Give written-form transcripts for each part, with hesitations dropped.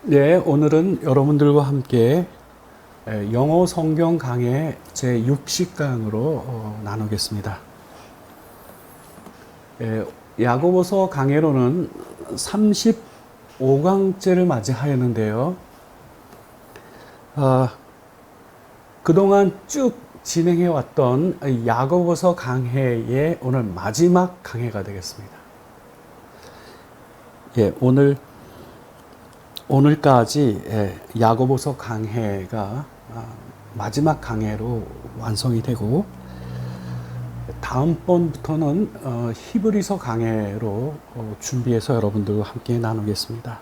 네, 오늘은 여러분들과 함께 영어 성경 강해 제60강으로 나누겠습니다. 야고보서 강해로는 35강째를 맞이하였는데요. 그동안 쭉 진행해왔던 야고보서 강해의 오늘 마지막 강해가 되겠습니다. 오늘까지 야고보서 강해가 마지막 강해로 완성이 되고 다음번부터는 히브리서 강해로 준비해서 여러분들과 함께 나누겠습니다.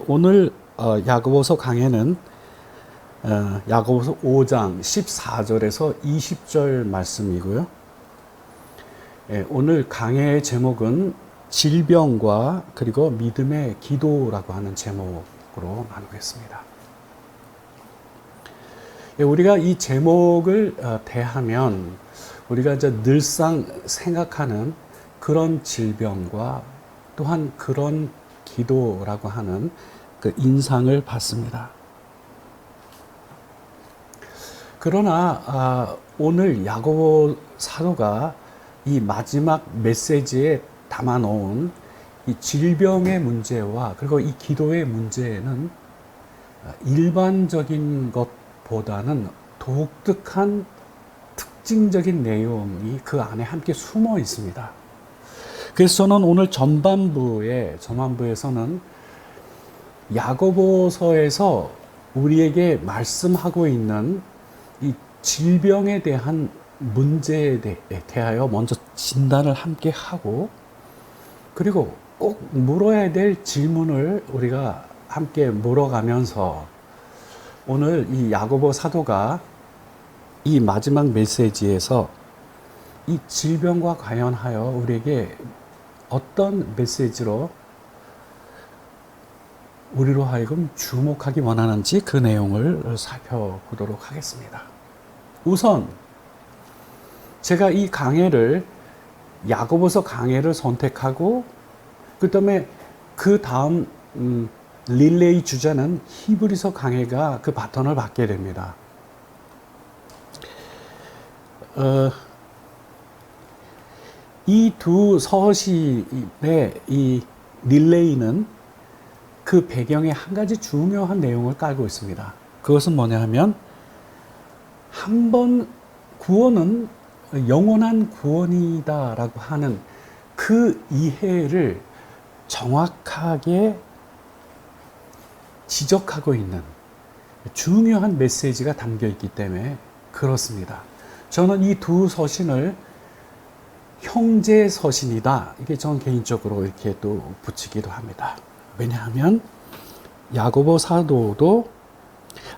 오늘 야고보서 강해는 야고보서 5장 14절에서 20절 말씀이고요. 오늘 강해의 제목은 질병과 그리고 믿음의 기도라고 하는 제목으로 나누겠습니다. 우리가 이 제목을 대하면 우리가 이제 늘상 생각하는 그런 질병과 또한 그런 기도라고 하는 그 인상을 받습니다. 그러나 오늘 야고보 사도가 이 마지막 메시지에 담아놓은 이 질병의 문제와 그리고 이 기도의 문제는 일반적인 것보다는 독특한 특징적인 내용이 그 안에 함께 숨어 있습니다. 그래서 저는 오늘 전반부에서는 야고보서에서 우리에게 말씀하고 있는 이 질병에 대한 문제에 대하여 먼저 진단을 함께 하고 그리고 꼭 물어야 될 질문을 우리가 함께 물어가면서 오늘 이 야고보 사도가 이 마지막 메시지에서 이 질병과 관련하여 우리에게 어떤 메시지로 우리로 하여금 주목하기 원하는지 그 내용을 살펴보도록 하겠습니다. 우선 제가 이 강해를 야고보서 강해를 선택하고 그다음에 그 다음 릴레이 주자는 히브리서 강해가 그 바톤을 받게 됩니다. 이 두 서신의 이 릴레이는 그 배경에 한 가지 중요한 내용을 깔고 있습니다. 그것은 뭐냐 하면 한 번 구원은 영원한 구원이다라고 하는 그 이해를 정확하게 지적하고 있는 중요한 메시지가 담겨 있기 때문에 그렇습니다. 저는 이 두 서신을 형제 서신이다. 이게 전 개인적으로 이렇게 또 붙이기도 합니다. 왜냐하면 야고보 사도도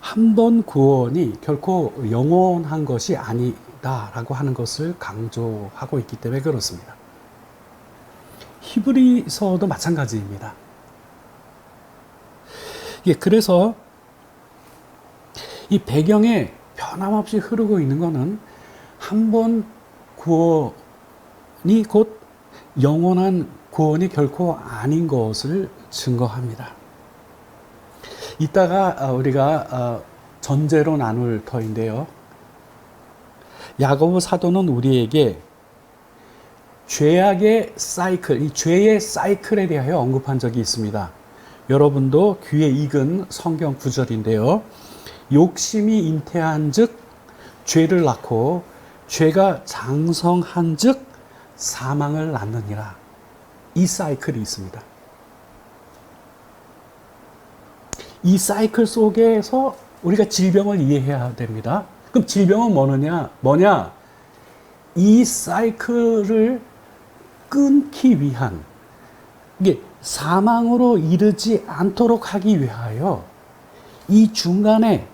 한 번 구원이 결코 영원한 것이 아니다라고 하는 것을 강조하고 있기 때문에 그렇습니다. 히브리서도 마찬가지입니다. 그래서 이 배경에 변함없이 흐르고 있는 것은 한 번 구원이 곧 영원한 구원이 결코 아닌 것을 증거합니다. 이따가 우리가 전제로 나눌 터인데요. 야고보 사도는 우리에게 죄악의 사이클, 이 죄의 사이클에 대하여 언급한 적이 있습니다. 여러분도 귀에 익은 성경 구절인데요. 욕심이 잉태한 즉 죄를 낳고 죄가 장성한 즉 사망을 낳느니라. 이 사이클이 있습니다. 이 사이클 속에서 우리가 질병을 이해해야 됩니다. 그럼 질병은 뭐냐? 이 사이클을 끊기 위한, 이게 사망으로 이르지 않도록 하기 위하여 이 중간에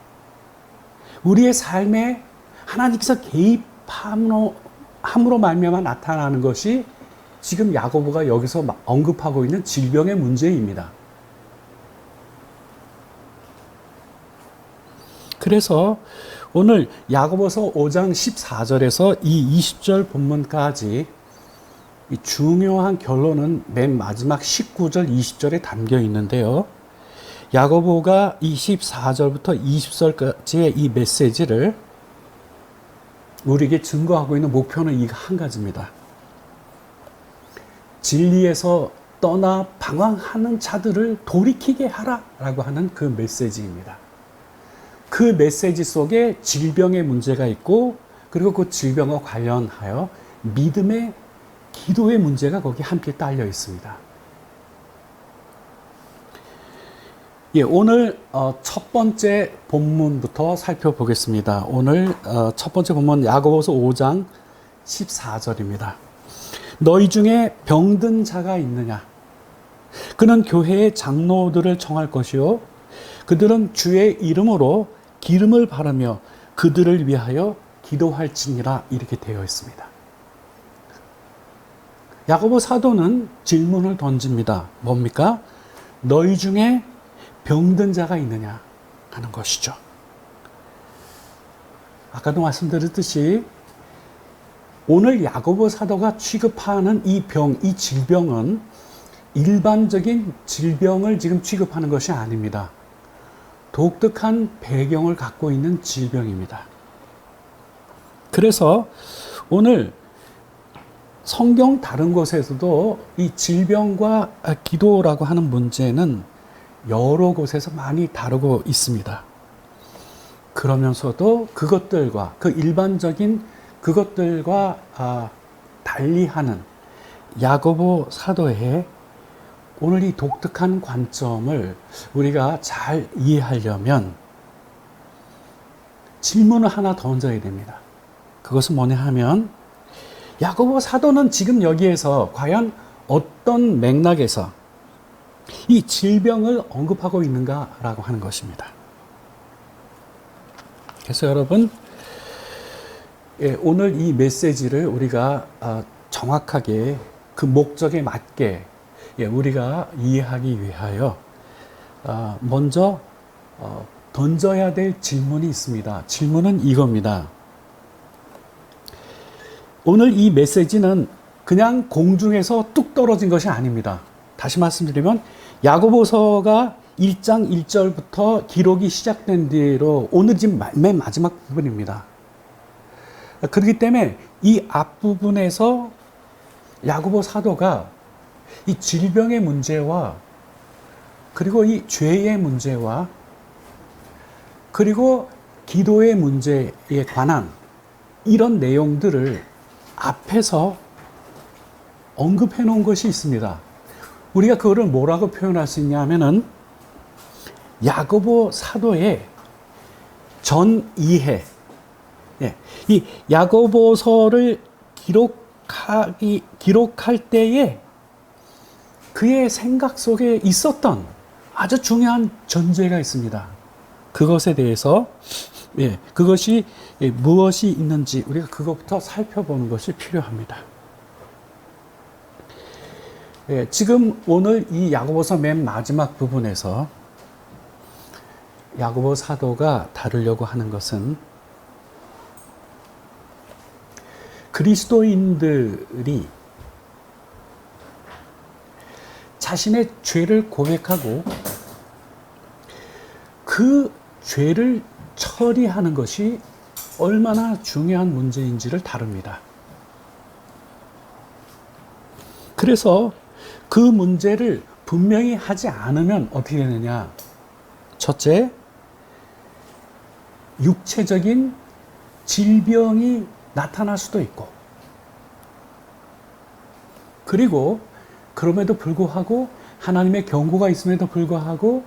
우리의 삶에 하나님께서 개입함으로 말미암아 나타나는 것이 지금 야고보가 여기서 언급하고 있는 질병의 문제입니다. 그래서 오늘 야고보서 5장 14절에서 이 20절 본문까지 이 중요한 결론은 맨 마지막 19절, 20절에 담겨 있는데요. 야고보가 24절부터 20절까지의 이 메시지를 우리에게 증거하고 있는 목표는 이 한 가지입니다. 진리에서 떠나 방황하는 자들을 돌이키게 하라라고 하는 그 메시지입니다. 그 메시지 속에 질병의 문제가 있고, 그리고 그 질병과 관련하여 믿음의 기도의 문제가 거기 함께 딸려 있습니다. 예, 오늘 첫 번째 본문부터 살펴보겠습니다. 오늘 첫 번째 본문 야고보서 5장 14절입니다. 너희 중에 병든 자가 있느냐? 그는 교회의 장로들을 청할 것이요, 그들은 주의 이름으로 기름을 바르며 그들을 위하여 기도할지니라. 이렇게 되어 있습니다. 야고보 사도는 질문을 던집니다. 뭡니까? 너희 중에 병든 자가 있느냐 하는 것이죠. 아까도 말씀드렸듯이 오늘 야고보 사도가 취급하는 이 병, 이 질병은 일반적인 질병을 지금 취급하는 것이 아닙니다. 독특한 배경을 갖고 있는 질병입니다. 그래서 오늘 성경 다른 곳에서도 이 질병과 기도라고 하는 문제는 여러 곳에서 많이 다루고 있습니다. 그러면서도 그것들과 그 일반적인 그것들과 달리하는 야고보 사도의 오늘 이 독특한 관점을 우리가 잘 이해하려면 질문을 하나 던져야 됩니다. 그것은 뭐냐 하면, 야고보 사도는 지금 여기에서 과연 어떤 맥락에서 이 질병을 언급하고 있는가라고 하는 것입니다. 그래서 여러분, 오늘 이 메시지를 우리가 정확하게 그 목적에 맞게 우리가 이해하기 위하여 먼저 던져야 될 질문이 있습니다. 질문은 이겁니다. 오늘 이 메시지는 그냥 공중에서 뚝 떨어진 것이 아닙니다. 다시 말씀드리면 야고보서가 1장 1절부터 기록이 시작된 뒤로 오늘 지금 맨 마지막 부분입니다. 그렇기 때문에 이 앞부분에서 야고보 사도가 이 질병의 문제와 그리고 이 죄의 문제와 그리고 기도의 문제에 관한 이런 내용들을 앞에서 언급해 놓은 것이 있습니다. 우리가 그거를 뭐라고 표현할 수 있냐 하면은 야고보 사도의 전 이해. 이 야고보서를 기록할 때에 그의 생각 속에 있었던 아주 중요한 전제가 있습니다. 그것에 대해서 그것이 무엇이 있는지 우리가 그것부터 살펴보는 것이 필요합니다. 지금 오늘 이 야고보서 맨 마지막 부분에서 야고보 사도가 다루려고 하는 것은 그리스도인들이 자신의 죄를 고백하고 그 죄를 처리하는 것이 얼마나 중요한 문제인지를 다룹니다. 그래서 그 문제를 분명히 하지 않으면 어떻게 되느냐? 첫째, 육체적인 질병이 나타날 수도 있고, 그리고 그럼에도 불구하고 하나님의 경고가 있음에도 불구하고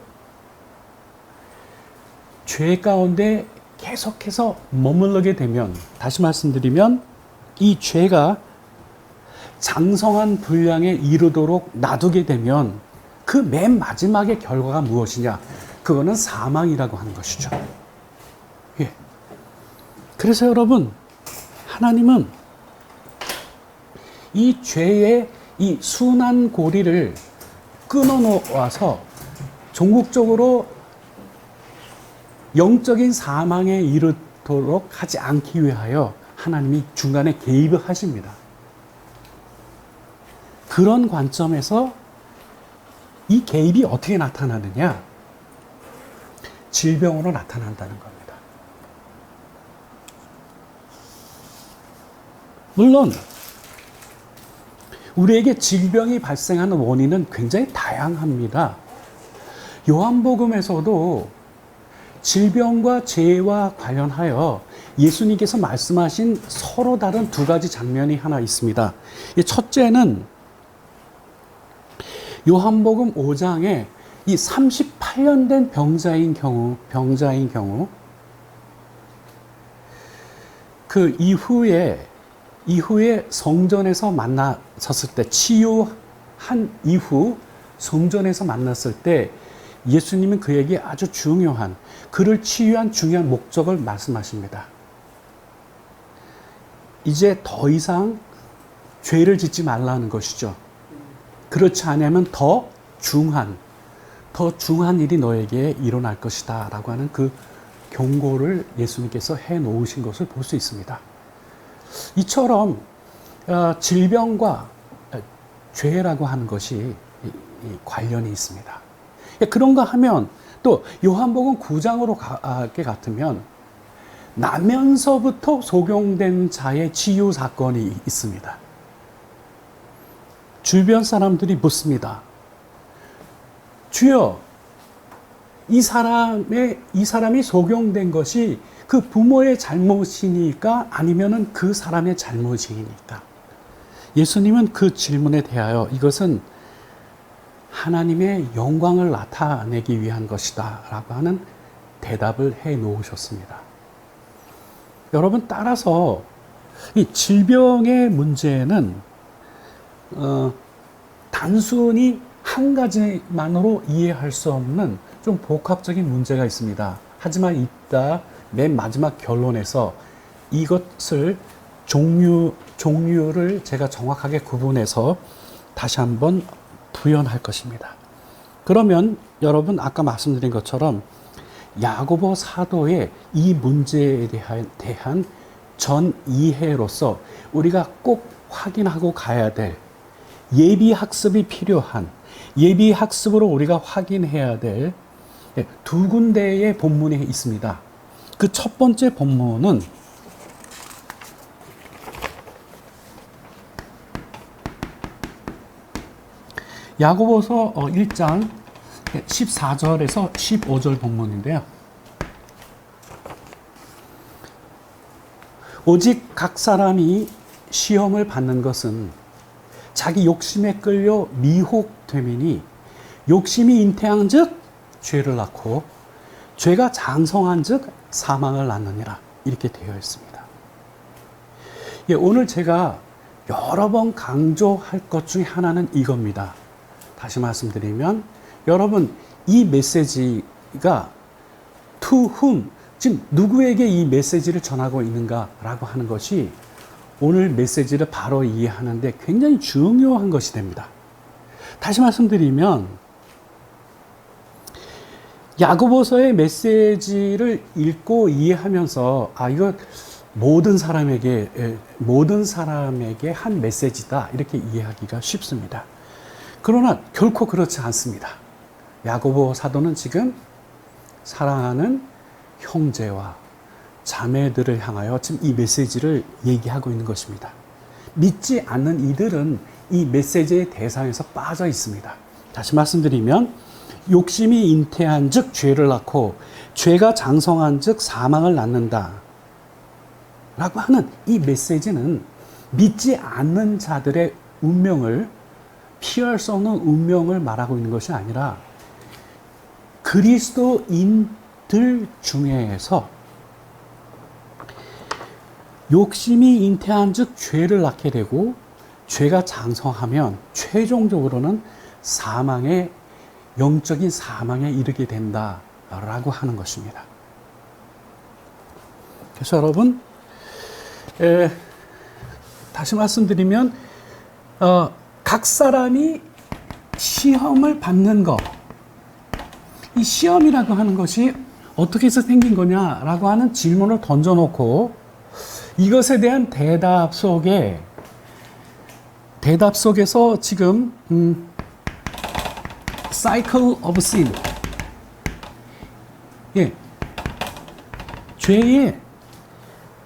죄 가운데 계속해서 머무르게 되면, 다시 말씀드리면 이 죄가 장성한 분량에 이르도록 놔두게 되면 그 맨 마지막의 결과가 무엇이냐? 그거는 사망이라고 하는 것이죠. 그래서 여러분, 하나님은 이 죄의 이 순환 고리를 끊어놓아서 종국적으로 영적인 사망에 이르도록 하지 않기 위하여 하나님이 중간에 개입을 하십니다. 그런 관점에서 이 개입이 어떻게 나타나느냐? 질병으로 나타난다는 겁니다. 물론 우리에게 질병이 발생하는 원인은 굉장히 다양합니다. 요한복음에서도 질병과 죄와 관련하여 예수님께서 말씀하신 서로 다른 두 가지 장면이 하나 있습니다. 첫째는 요한복음 5장에 이 38년 된 병자인 경우 그 이후에 성전에서 만났을 때, 치유한 이후 성전에서 만났을 때 예수님은 그에게 아주 중요한, 그를 치유한 중요한 목적을 말씀하십니다. 이제 더 이상 죄를 짓지 말라는 것이죠. 그렇지 않으면 더 중한 일이 너에게 일어날 것이다 라고 하는 그 경고를 예수님께서 해 놓으신 것을 볼 수 있습니다. 이처럼 질병과 죄라고 하는 것이 관련이 있습니다. 그런가 하면 또 요한복음 9장으로 가게 같으면 나면서부터 소경된 자의 치유 사건이 있습니다. 주변 사람들이 묻습니다. 주여, 이 사람이 소경된 것이 그 부모의 잘못이니까 아니면은 그 사람의 잘못이니까? 예수님은 그 질문에 대하여 이것은 하나님의 영광을 나타내기 위한 것이다 라고 하는 대답을 해 놓으셨습니다. 여러분, 따라서 이 질병의 문제는 단순히 한 가지만으로 이해할 수 없는 좀 복합적인 문제가 있습니다. 하지만 이따 맨 마지막 결론에서 이것을 종류를 제가 정확하게 구분해서 다시 한번 부연할 것입니다. 그러면 여러분, 아까 말씀드린 것처럼 야고보 사도의 이 문제에 대한 전 이해로서 우리가 꼭 확인하고 가야 될, 예비 학습이 필요한, 예비 학습으로 우리가 확인해야 될 두 군데의 본문이 있습니다. 그 첫 번째 본문은 야고보서 1장 14절에서 15절 본문인데요. 오직 각 사람이 시험을 받는 것은 자기 욕심에 끌려 미혹됨이니 욕심이 잉태한 즉 죄를 낳고 죄가 장성한 즉 사망을 낳느니라, 이렇게 되어 있습니다. 오늘 제가 여러 번 강조할 것 중에 하나는 이겁니다. 다시 말씀드리면 여러분, 이 메시지가 to whom, 지금 누구에게 이 메시지를 전하고 있는가라고 하는 것이 오늘 메시지를 바로 이해하는데 굉장히 중요한 것이 됩니다. 다시 말씀드리면 야고보서의 메시지를 읽고 이해하면서 이거 모든 사람에게 한 메시지다, 이렇게 이해하기가 쉽습니다. 그러나 결코 그렇지 않습니다. 야고보 사도는 지금 사랑하는 형제와 자매들을 향하여 지금 이 메시지를 얘기하고 있는 것입니다. 믿지 않는 이들은 이 메시지의 대상에서 빠져 있습니다. 다시 말씀드리면 욕심이 잉태한 즉 죄를 낳고 죄가 장성한 즉 사망을 낳는다 라고 하는 이 메시지는 믿지 않는 자들의 운명을, 피할 수 없는 운명을 말하고 있는 것이 아니라 그리스도인들 중에서 욕심이 잉태한 즉 죄를 낳게 되고 죄가 장성하면 최종적으로는 영적인 사망에 이르게 된다라고 하는 것입니다. 그래서 여러분, 다시 말씀드리면 각 사람이 시험을 받는 것, 이 시험이라고 하는 것이 어떻게 해서 생긴 거냐라고 하는 질문을 던져놓고 이것에 대한 대답 속에서 지금 Cycle of Sin, 예.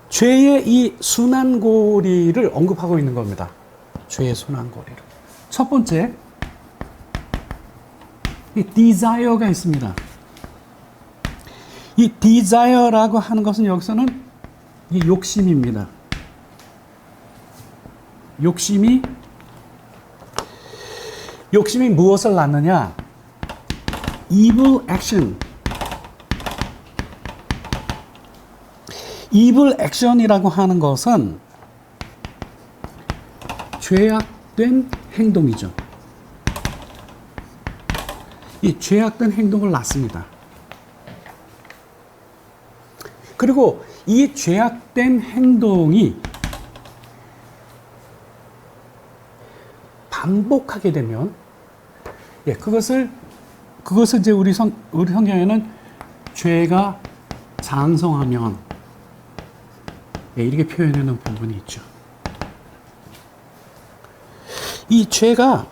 죄의 이 순환고리를 언급하고 있는 겁니다. 죄의 순환고리를. 첫 번째, 이 desire가 있습니다. 이 desire라고 하는 것은 여기서는 이 욕심입니다. 욕심이 무엇을 낳느냐? evil action. evil action이라고 하는 것은 죄악된 행동이죠. 이 죄악된 행동을 낳습니다. 그리고 이 죄악된 행동이 반복하게 되면, 예, 그것을 이제 우리 성경에는 죄가 장성하면, 예, 이렇게 표현하는 부분이 있죠. 이 죄가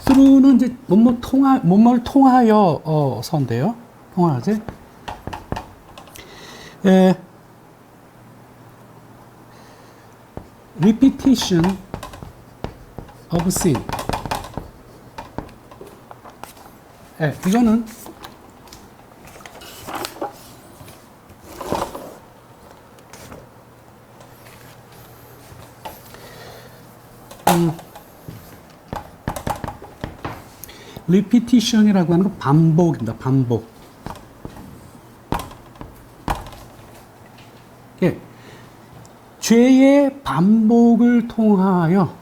through는 이제 뭐뭐를 통하여서인데요. 통하지? 예, repetition of sin. 예, 이거는 repetition이라고 하는 건 반복입니다. 반복. 예. 죄의 반복을 통하여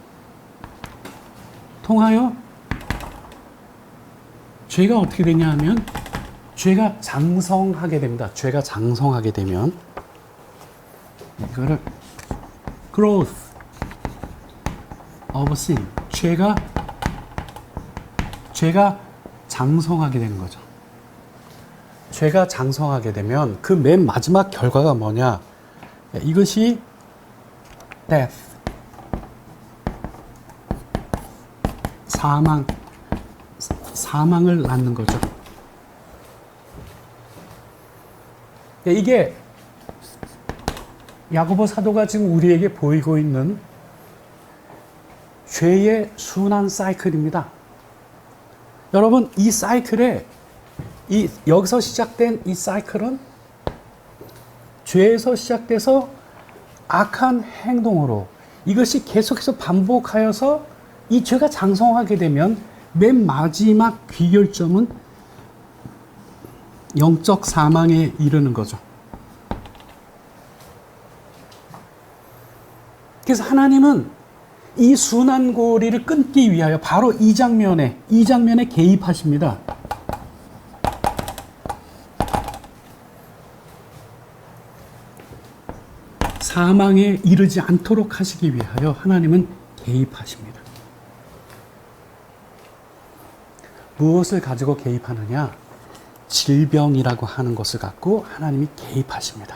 죄가 어떻게 되냐 하면 죄가 장성하게 됩니다. 죄가 장성하게 되면 이거를 growth of sin. 죄가 장성하게 되는 거죠. 죄가 장성하게 되면 그 맨 마지막 결과가 뭐냐? 이것이 death, 사망을 낳는 거죠. 이게 야고보 사도가 지금 우리에게 보이고 있는 죄의 순환 사이클입니다. 여러분, 이 사이클에 여기서 시작된 이 사이클은 죄에서 시작돼서 악한 행동으로 이것이 계속해서 반복하여서 이 죄가 장성하게 되면 맨 마지막 귀결점은 영적 사망에 이르는 거죠. 그래서 하나님은 이 순환고리를 끊기 위하여 바로 이 장면에 개입하십니다. 사망에 이르지 않도록 하시기 위하여 하나님은 개입하십니다. 무엇을 가지고 개입하느냐? 질병이라고 하는 것을 갖고 하나님이 개입하십니다.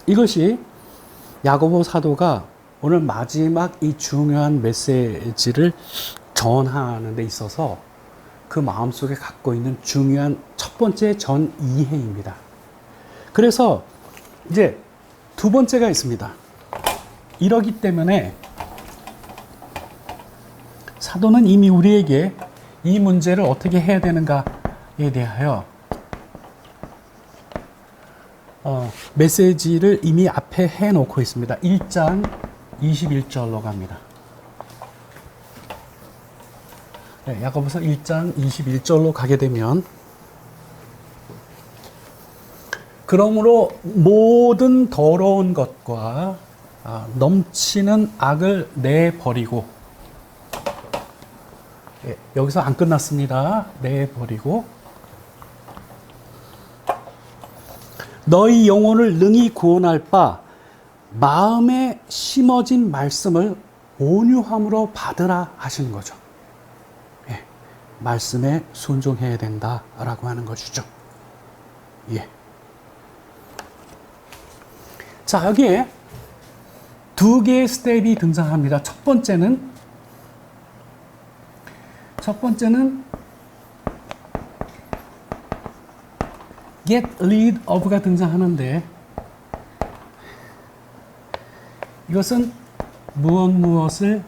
이것이 야고보 사도가 오늘 마지막 이 중요한 메시지를 전하는 데 있어서 그 마음속에 갖고 있는 중요한 첫 번째 전 이해입니다. 그래서 이제 두 번째가 있습니다. 이러기 때문에 사도는 이미 우리에게 이 문제를 어떻게 해야 되는가에 대하여 메시지를 이미 앞에 해놓고 있습니다. 1장 21절로 갑니다. 네, 야고보서 1장 21절로 가게 되면 그러므로 모든 더러운 것과 넘치는 악을 내버리고, 예, 여기서 안 끝났습니다. 내버리고 너희 영혼을 능히 구원할 바 마음에 심어진 말씀을 온유함으로 받으라 하시는 거죠. 예, 말씀에 순종해야 된다라고 하는 것이죠. 예. 자, 여기에 두 개의 스텝이 등장합니다. 첫 번째는 첫 번째는 get rid of가 등장하는데 이것은 무엇을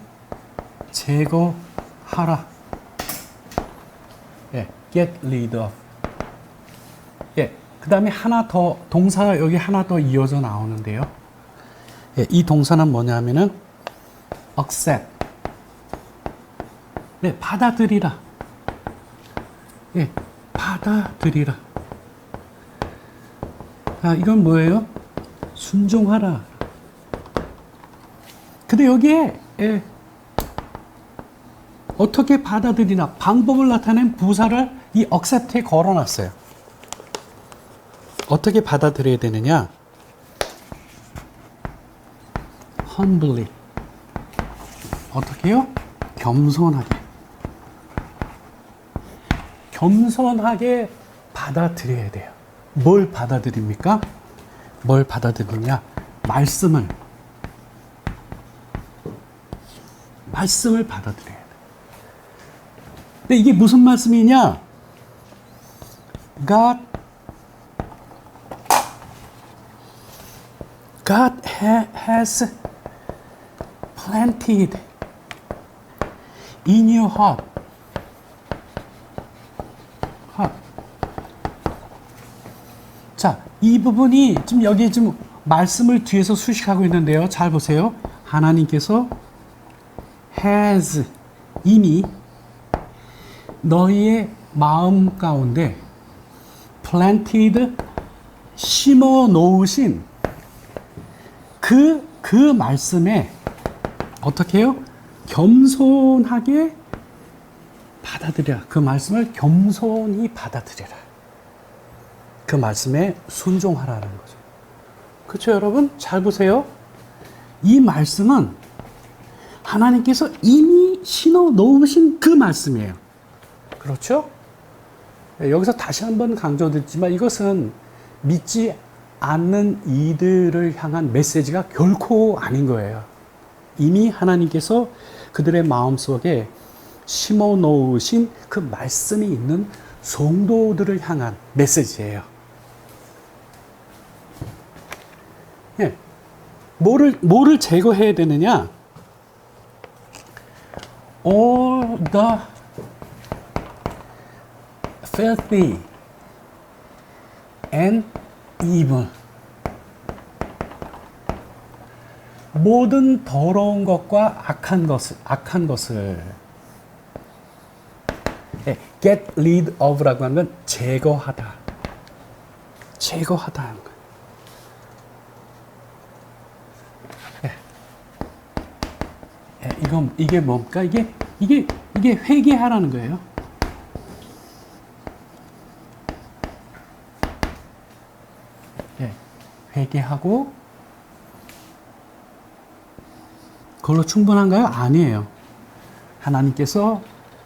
제거하라. 예, get rid of. 예, 그 다음에 하나 더, 동사가 여기 하나 더 이어져 나오는데요. 예, 이 동사는 뭐냐면은 accept. 네, 받아들이라. 예, 받아들이라. 아, 이건 뭐예요? 순종하라. 근데 여기에 예, 어떻게 받아들이나 방법을 나타낸 부사를 이 accept에 걸어놨어요. 어떻게 받아들여야 되느냐? humbly. 어떻게요? 겸손하게. 겸손하게 받아들여야 돼요. 뭘 받아들입니까? 뭘 받아들이냐? 말씀을 받아들여야 돼. 근데 이게 무슨 말씀이냐? God has planted in your heart. 자, 이 부분이 지금 여기 지금 말씀을 뒤에서 수식하고 있는데요. 잘 보세요. 하나님께서 has 이미 너희의 마음 가운데 planted 심어 놓으신 그 말씀에 어떻게 해요? 겸손하게 받아들여. 그 말씀을 겸손히 받아들여라. 그 말씀에 순종하라는 거죠. 그렇죠, 여러분? 잘 보세요. 이 말씀은 하나님께서 이미 심어 놓으신 그 말씀이에요. 그렇죠? 여기서 다시 한번 강조드리지만 이것은 믿지 않는 이들을 향한 메시지가 결코 아닌 거예요. 이미 하나님께서 그들의 마음속에 심어 놓으신 그 말씀이 있는 성도들을 향한 메시지예요. 예. 뭐를 제거해야 되느냐? All the filthy and evil. 모든 더러운 것과 악한 것을 예, get rid of라고 하는 건 제거하다. 제거하다 하는 거예요. 이게 뭡니까? 이게 회개하라는 거예요. 예, 회개하고 그걸로 충분한가요? 아니에요. 하나님께서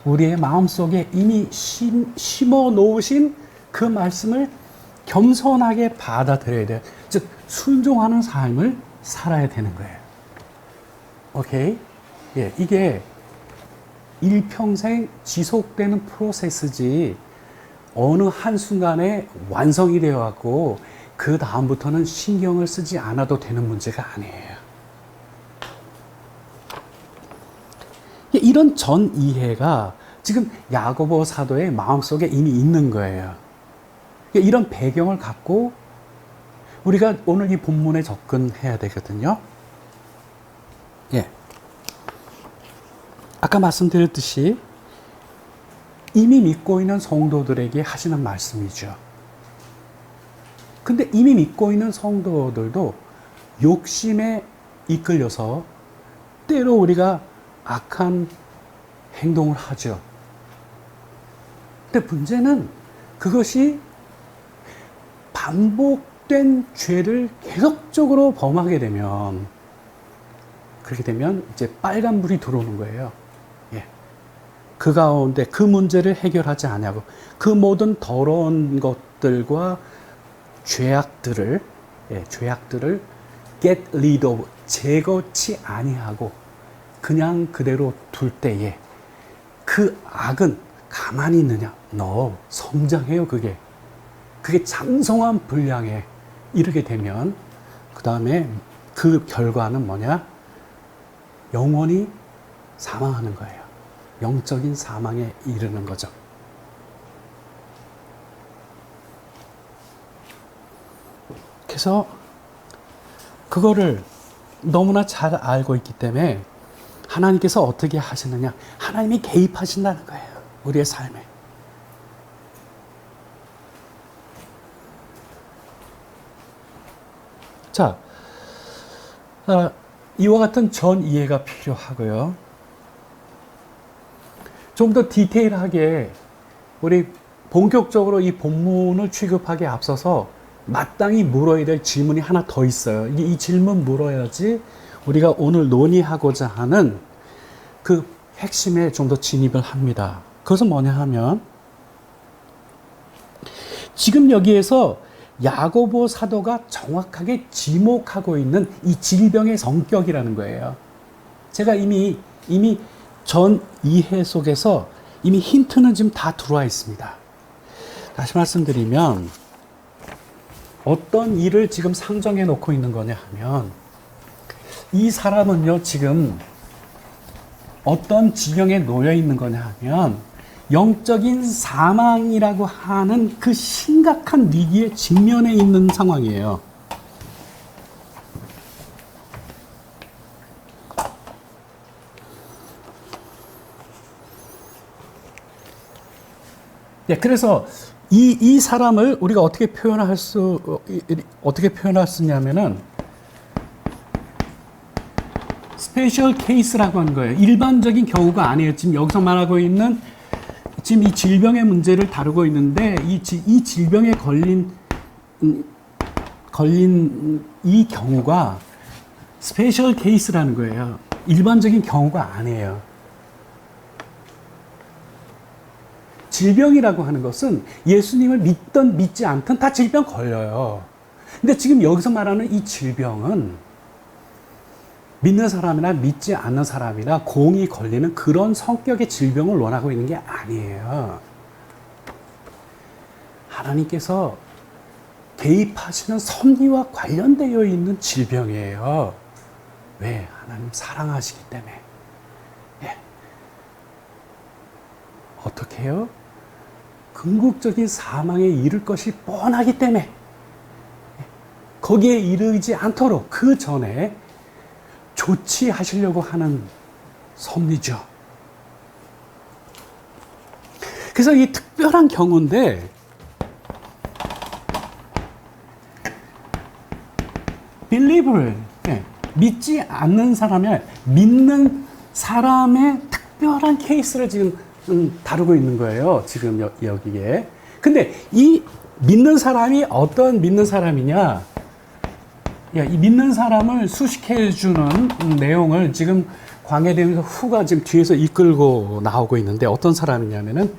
우리의 마음속에 이미 심어 놓으신 그 말씀을 겸손하게 받아들여야 돼요. 즉 순종하는 삶을 살아야 되는 거예요. 오케이? 예, 이게 일평생 지속되는 프로세스지 어느 한순간에 완성이 되어 갖고 그 다음부터는 신경을 쓰지 않아도 되는 문제가 아니에요. 이런 전 이해가 지금 야고보 사도의 마음속에 이미 있는 거예요. 이런 배경을 갖고 우리가 오늘 이 본문에 접근해야 되거든요. 예. 아까 말씀드렸듯이 이미 믿고 있는 성도들에게 하시는 말씀이죠. 근데 이미 믿고 있는 성도들도 욕심에 이끌려서 때로 우리가 악한 행동을 하죠. 근데 문제는 그것이 반복된 죄를 계속적으로 범하게 되면 그렇게 되면 이제 빨간불이 들어오는 거예요. 예. 그 가운데 그 문제를 해결하지 않냐고 그 모든 더러운 것들과 죄악들을 get rid of 제거치 아니하고 그냥 그대로 둘 때에 그 그 악은 가만히 있느냐? No. 성장해요, 그게. 그게 장성한 분량에 이르게 되면 그 다음에 그 결과는 뭐냐? 영원히 사망하는 거예요. 영적인 사망에 이르는 거죠. 그래서 그거를 너무나 잘 알고 있기 때문에 하나님께서 어떻게 하시느냐? 하나님이 개입하신다는 거예요. 우리의 삶에. 자, 이와 같은 전 이해가 필요하고요. 좀 더 디테일하게 우리 본격적으로 이 본문을 취급하기에 앞서서 마땅히 물어야 될 질문이 하나 더 있어요. 이 질문 물어야지 우리가 오늘 논의하고자 하는 그 핵심에 좀 더 진입을 합니다. 그것은 뭐냐 하면 지금 여기에서 야고보 사도가 정확하게 지목하고 있는 이 질병의 성격이라는 거예요. 제가 이미 전 이해 속에서 이미 힌트는 지금 다 들어와 있습니다. 다시 말씀드리면 어떤 일을 지금 상정해 놓고 있는 거냐 하면 이 사람은요 지금 어떤 지경에 놓여 있는 거냐 하면 영적인 사망이라고 하는 그 심각한 위기에 직면해 있는 상황이에요. 네, 그래서 이 사람을 우리가 어떻게 표현할 수냐면은 스페셜 케이스라고 하는 거예요. 일반적인 경우가 아니에요. 지금 여기서 말하고 있는 지금 이 질병의 문제를 다루고 있는데 이 질병에 걸린 이 경우가 스페셜 케이스라는 거예요. 일반적인 경우가 아니에요. 질병이라고 하는 것은 예수님을 믿든 믿지 않든 다 질병 걸려요. 근데 지금 여기서 말하는 이 질병은 믿는 사람이나 믿지 않는 사람이나 공이 걸리는 그런 성격의 질병을 원하고 있는 게 아니에요. 하나님께서 개입하시는 섭리와 관련되어 있는 질병이에요. 왜? 하나님 사랑하시기 때문에. 예. 어떻게 해요? 궁극적인 사망에 이를 것이 뻔하기 때문에 거기에 이르지 않도록 그 전에 조치하시려고 하는 섭리죠. 그래서 이 특별한 경우인데 believer, 믿지 않는 사람이 믿는 사람의 특별한 케이스를 지금 다루고 있는 거예요. 지금 여기에. 근데 이 믿는 사람이 어떤 믿는 사람이냐? 이 믿는 사람을 수식해 주는 내용을 지금 광해되면서 후가 지금 뒤에서 이끌고 나오고 있는데 어떤 사람이냐면은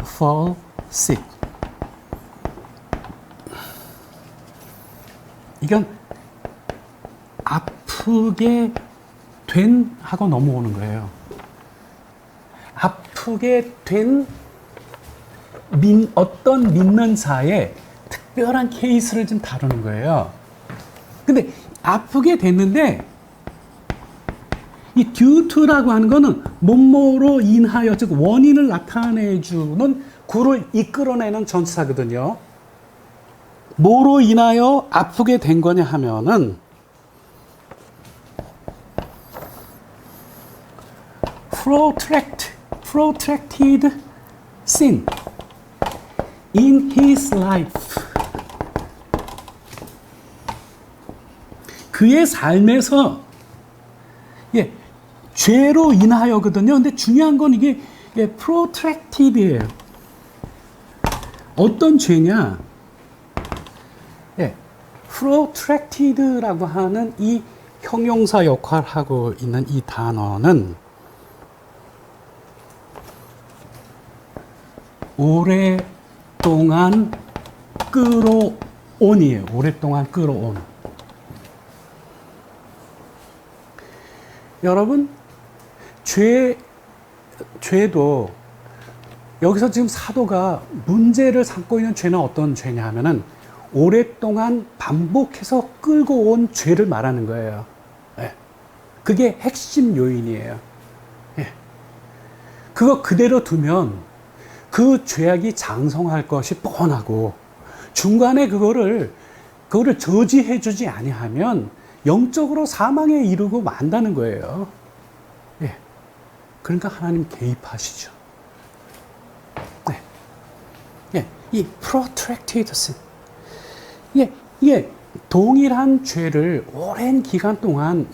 fall sick. 이건 아프게 된 하고 넘어오는 거예요. 아프게 된 어떤 믿는 자의 특별한 케이스를 좀 다루는 거예요. 근데 아프게 됐는데 이 due to라고 하는 거는 뭐뭐로 인하여, 즉 원인을 나타내주는 구를 이끌어내는 전치사거든요. 뭐로 인하여 아프게 된 거냐 하면은 protracted sin in his life. 그의 삶에서 죄로 인하여거든요. 근데 중요한 건 이게 protracted예요. 어떤 죄냐? protracted라고 하는 이 형용사 역할을 하고 있는 이 단어는 오랫동안 끌어온이에요. 오랫동안 끌어온. 여러분, 죄도 여기서 지금 사도가 문제를 삼고 있는 죄는 어떤 죄냐 하면은 오랫동안 반복해서 끌고 온 죄를 말하는 거예요. 예. 그게 핵심 요인이에요. 예. 그거 그대로 두면 그 죄악이 장성할 것이 뻔하고 중간에 그거를 저지해 주지 아니하면 영적으로 사망에 이르고 만다는 거예요. 예. 그러니까 하나님 개입하시죠. 네. 예. 이 protracted sin. 예. 동일한 죄를 오랜 기간 동안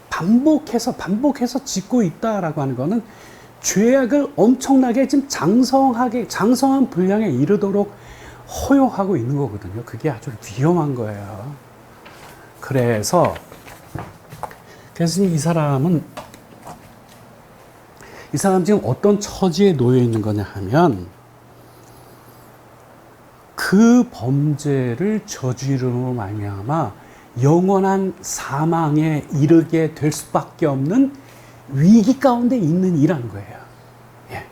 반복해서 짓고 있다라고 하는 거는 죄악을 엄청나게 지금 장성한 분량에 이르도록 허용하고 있는 거거든요. 그게 아주 위험한 거예요. 그래서 이 사람 지금 어떤 처지에 놓여 있는 거냐 하면 그 범죄를 저지름으로 말미암아 영원한 사망에 이르게 될 수밖에 없는 위기 가운데 있는 이라는 거예요. 예.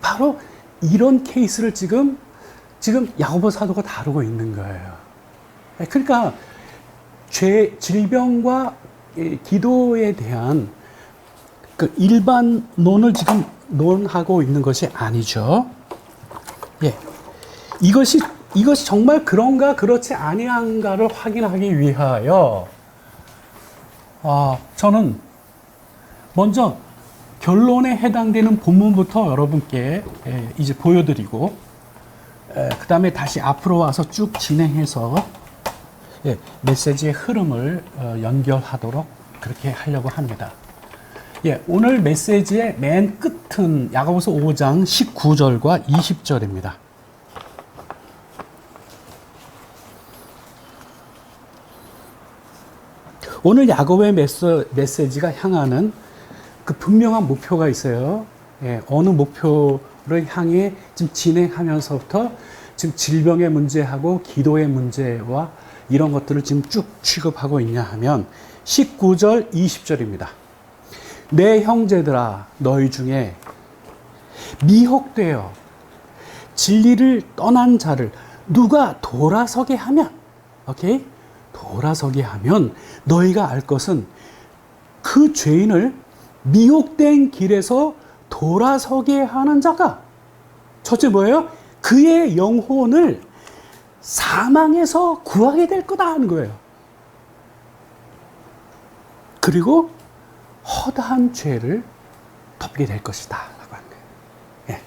바로 이런 케이스를 지금 야고보 사도가 다루고 있는 거예요. 예. 그러니까 질병과 기도에 대한 그 일반론을 지금 논하고 있는 것이 아니죠. 예. 이것이 정말 그런가 그렇지 아니한가를 확인하기 위하여 저는 먼저 결론에 해당되는 본문부터 여러분께 이제 보여드리고 그 다음에 다시 앞으로 와서 쭉 진행해서 메시지의 흐름을 연결하도록 그렇게 하려고 합니다. 오늘 메시지의 맨 끝은 야고보서 5장 19절과 20절입니다. 오늘 야고보의 메시지가 향하는 그 분명한 목표가 있어요. 어느 목표를 향해 지금 진행하면서부터 지금 질병의 문제하고 기도의 문제와 이런 것들을 지금 쭉 취급하고 있냐 하면 19절, 20절입니다. 내 형제들아, 너희 중에 미혹되어 진리를 떠난 자를 누가 돌아서게 하면, 돌아서게 하면 너희가 알 것은 그 죄인을 미혹된 길에서 돌아서게 하는 자가 첫째 뭐예요? 그의 영혼을 사망에서 구하게 될 거다 하는 거예요. 그리고 허다한 죄를 덮게 될 것이다 라고 하는 거예요.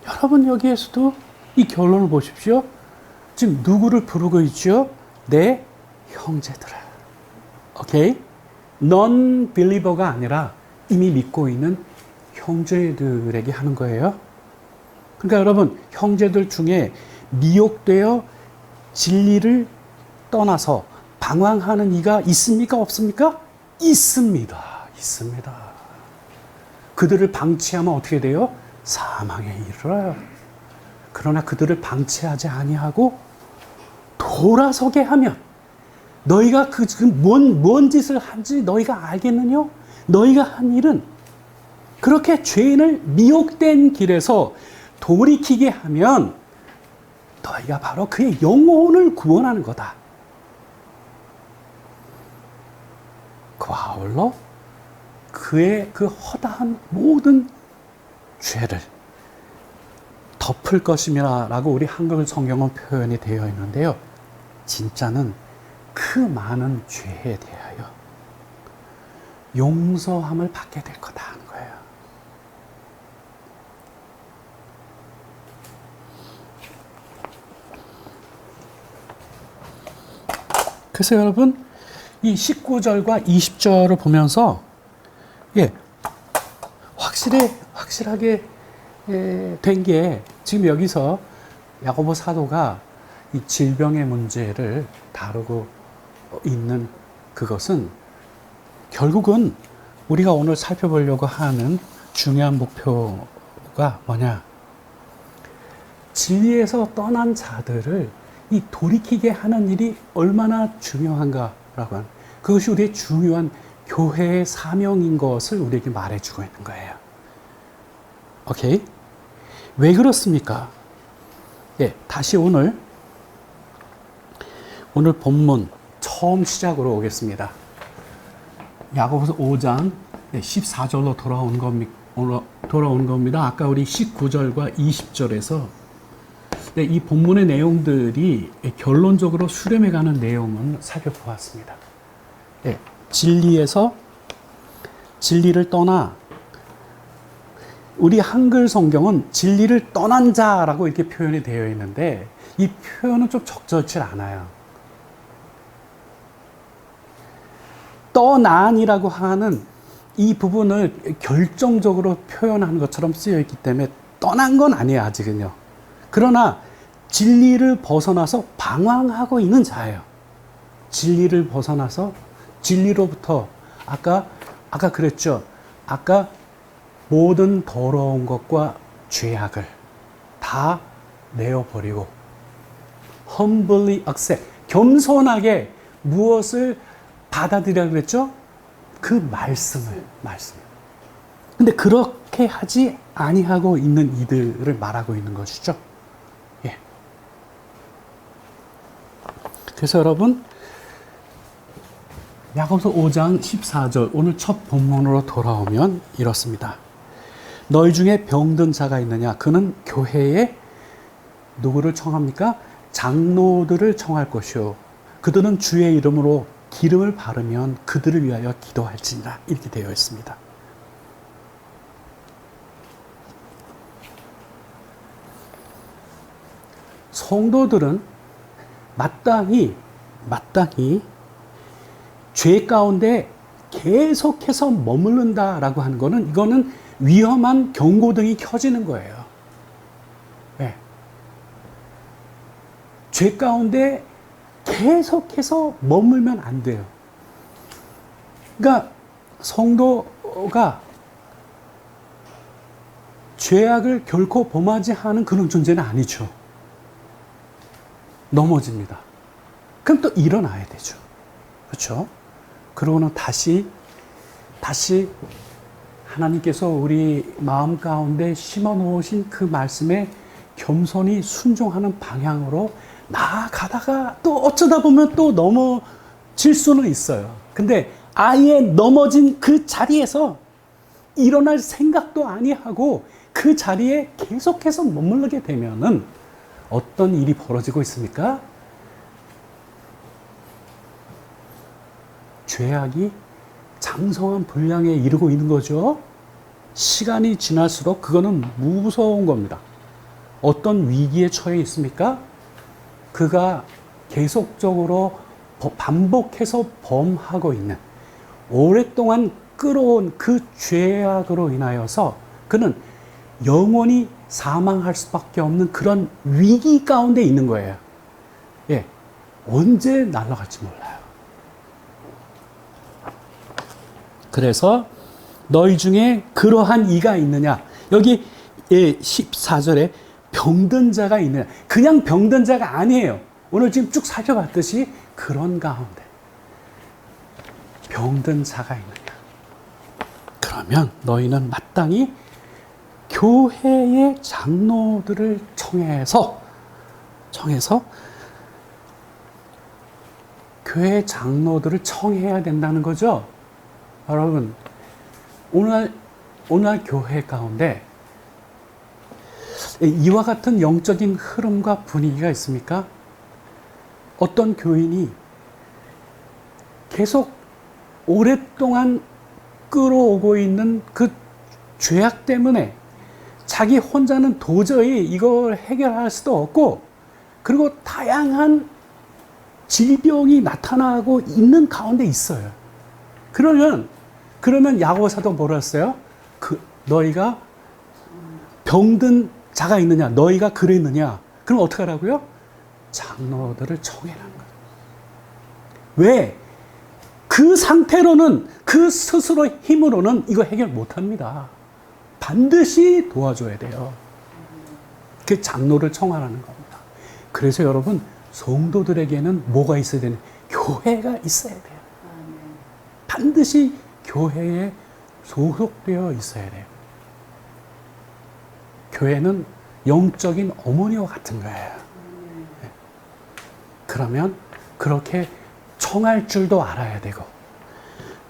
여러분 여기에서도 이 결론을 보십시오. 지금 누구를 부르고 있죠? 내 형제들아. non-believer가 아니라 이미 믿고 있는 형제들에게 하는 거예요. 그러니까 여러분, 형제들 중에 미혹되어 진리를 떠나서 방황하는 이가 있습니까? 없습니까? 있습니다. 그들을 방치하면 어떻게 돼요? 사망에 이르러요. 그러나 그들을 방치하지 아니하고 돌아서게 하면 너희가 뭔 짓을 한지 너희가 알겠느냐? 너희가 한 일은 그렇게 죄인을 미혹된 길에서 돌이키게 하면 너희가 바로 그의 영혼을 구원하는 거다. 그와 아울러 그의 그 허다한 모든 죄를 덮을 것임이라 라고 우리 한글 성경은 표현이 되어 있는데요. 진짜는 그 많은 죄에 대하여 용서함을 받게 될 거다 하는 거예요. 그래서 여러분 이 19절과 20절을 보면서 확실하게 된 게 지금 여기서 야고보 사도가 이 질병의 문제를 다루고 있는 그것은 결국은 우리가 오늘 살펴보려고 하는 중요한 목표가 뭐냐? 진리에서 떠난 자들을 이 돌이키게 하는 일이 얼마나 중요한가라고 하는 그것이 우리의 중요한 교회의 사명인 것을 우리에게 말해주고 있는 거예요. 오케이? 왜 그렇습니까? 예, 다시 오늘 본문 처음 시작으로 오겠습니다. 야고보서 5장 14절로 돌아온 겁니다. 아까 우리 19절과 20절에서 이 본문의 내용들이 결론적으로 수렴해가는 내용은 살펴보았습니다. 예, 진리를 떠나, 우리 한글 성경은 진리를 떠난 자라고 이렇게 표현이 되어 있는데 이 표현은 좀 적절치 않아요. 떠난이라고 하는 이 부분을 결정적으로 표현하는 것처럼 쓰여 있기 때문에 떠난 건 아니에요, 아직은요. 그러나 진리를 벗어나서 방황하고 있는 자예요. 진리를 벗어나서 진리로부터 아까 그랬죠. 아까 모든 더러운 것과 죄악을 다 내어버리고 humbly accept, 겸손하게 무엇을 받아들이라 그랬죠? 그 말씀을. 근데 그렇게 하지 아니하고 있는 이들을 말하고 있는 것이죠. 예. 그래서 여러분, 야고보서 5장 14절 오늘 첫 본문으로 돌아오면 이렇습니다. 너희 중에 병든 자가 있느냐? 그는 교회에 누구를 청합니까? 장로들을 청할 것이요. 그들은 주의 이름으로 기름을 바르면 그들을 위하여 기도할지니라. 이렇게 되어 있습니다. 성도들은 마땅히 죄 가운데 계속해서 머무른다라고 하는 거는, 이거는 위험한 경고등이 켜지는 거예요. 네. 죄 가운데 계속해서 머물면 안 돼요. 그러니까 성도가 죄악을 결코 범하지 않은 그런 존재는 아니죠. 넘어집니다. 그럼 또 일어나야 되죠. 그렇죠? 그러고는 다시 하나님께서 우리 마음 가운데 심어 놓으신 그 말씀에 겸손히 순종하는 방향으로 나아가다가 또 어쩌다 보면 또 넘어질 수는 있어요. 근데 아예 넘어진 그 자리에서 일어날 생각도 아니하고 그 자리에 계속해서 머무르게 되면은 어떤 일이 벌어지고 있습니까? 죄악이 장성한 분량에 이르고 있는 거죠. 시간이 지날수록 그거는 무서운 겁니다. 어떤 위기에 처해 있습니까? 그가 계속적으로 반복해서 범하고 있는, 오랫동안 끌어온 그 죄악으로 인하여서 그는 영원히 사망할 수밖에 없는 그런 위기 가운데 있는 거예요. 예, 언제 날아갈지 몰라요. 그래서 너희 중에 그러한 이가 있느냐? 여기 14절에 병든 자가 있느냐? 그냥 병든 자가 아니에요. 오늘 지금 쭉 살펴봤듯이 그런 가운데 병든 자가 있느냐? 그러면 너희는 마땅히 교회의 장로들을 청해서 교회 장로들을 청해야 된다는 거죠. 여러분, 오늘 교회 가운데 이와 같은 영적인 흐름과 분위기가 있습니까? 어떤 교인이 계속 오랫동안 끌어오고 있는 그 죄악 때문에 자기 혼자는 도저히 이걸 해결할 수도 없고, 그리고 다양한 질병이 나타나고 있는 가운데 있어요. 그러면 야고보서도 뭐라 했어요? 너희가 병든 자가 있느냐? 너희가 그랬느냐? 그럼 어떻게 하라고요? 장로들을 청해라는 거예요. 왜? 그 상태로는, 그 스스로 힘으로는 이거 해결 못 합니다. 반드시 도와줘야 돼요. 그 장로를 청하라는 겁니다. 그래서 여러분, 성도들에게는 뭐가 있어야 되냐? 교회가 있어야 돼요. 반드시 교회에 소속되어 있어야 돼요. 교회는 영적인 어머니와 같은 거예요. 그러면 그렇게 청할 줄도 알아야 되고,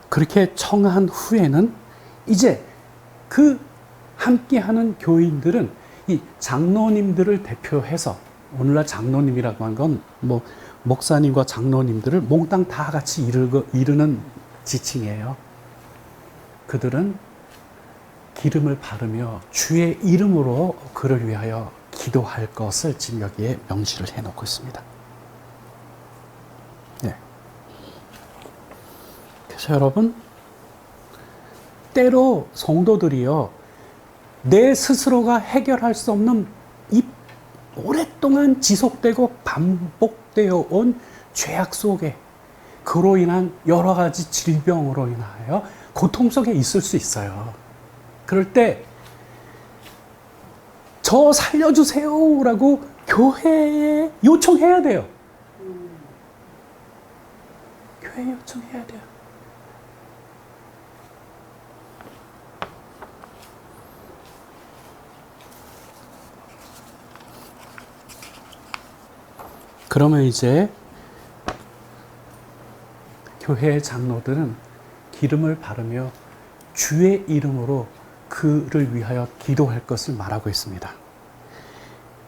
그렇게 청한 후에는 이제 그 함께하는 교인들은 이 장로님들을 대표해서, 오늘날 장로님이라고 하는 건 뭐 목사님과 장로님들을 몽땅 다 같이 이르는 지칭이에요. 그들은 기름을 바르며 주의 이름으로 그를 위하여 기도할 것을 지금 여기에 명시를 해놓고 있습니다. 네. 그래서 여러분, 때로 성도들이요, 내 스스로가 해결할 수 없는 이 오랫동안 지속되고 반복되어 온 죄악 속에, 그로 인한 여러 가지 질병으로 인하여 고통 속에 있을 수 있어요. 그럴 때 저 살려주세요 라고 교회에 요청해야 돼요. 교회에 요청해야 돼요. 그러면 이제 교회 장로들은 기름을 바르며 주의 이름으로 그를 위하여 기도할 것을 말하고 있습니다.